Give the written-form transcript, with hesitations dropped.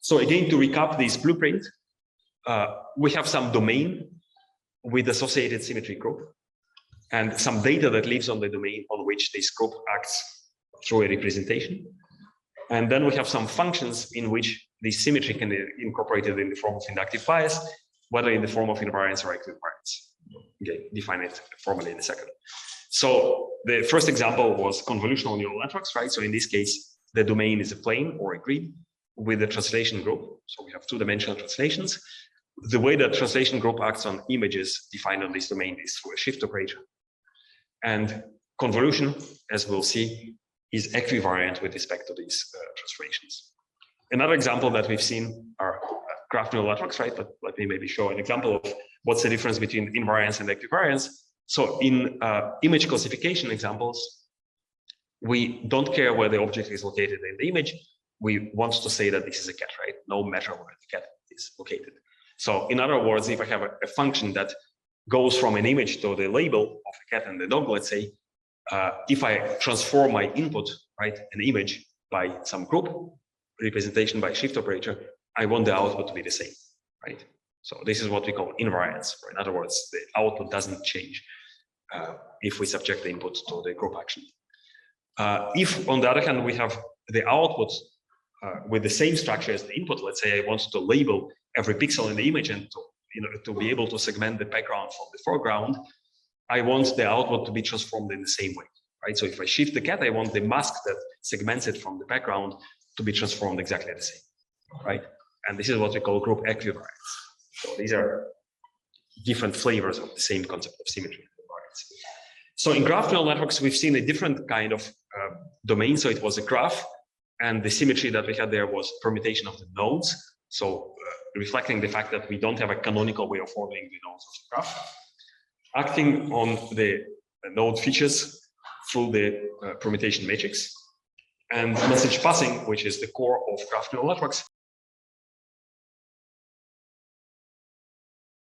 So again, to recap this blueprint, we have some domain with associated symmetry group and some data that lives on the domain on which this group acts through a representation. And then we have some functions in which this symmetry can be incorporated in the form of inductive bias, whether in the form of invariance or equivariance. Okay, define it formally in a second. So the first example was convolutional neural networks, right? So in this case, the domain is a plane or a grid with a translation group. So we have two-dimensional translations. The way that translation group acts on images defined on this domain is through a shift operator. And convolution, as we'll see, is equivariant with respect to these transformations. Another example that we've seen are graph neural networks, right? But let me maybe show an example of what's the difference between invariance and equivariance. So in image classification examples, we don't care where the object is located in the image. We want to say that this is a cat, right? No matter where the cat is located. So in other words, if I have a function that goes from an image to the label of a cat and the dog, let's say, if I transform my input, right, an image by some group representation by shift operator, I want the output to be the same, right? So this is what we call invariance. Or in other words, the output doesn't change if we subject the input to the group action. If, on the other hand, we have the output with the same structure as the input, let's say I want to label every pixel in the image and to be able to segment the background from the foreground, I want the output to be transformed in the same way, right? So if I shift the cat, I want the mask that segments it from the background to be transformed exactly the same, right? And this is what we call group equivariance. So these are different flavors of the same concept of symmetry and invariance. So in graph neural networks, we've seen a different kind of domain. So it was a graph, and the symmetry that we had there was permutation of the nodes. So reflecting the fact that we don't have a canonical way of ordering the nodes of the graph, acting on the node features through the permutation matrix, and message passing, which is the core of graph neural networks,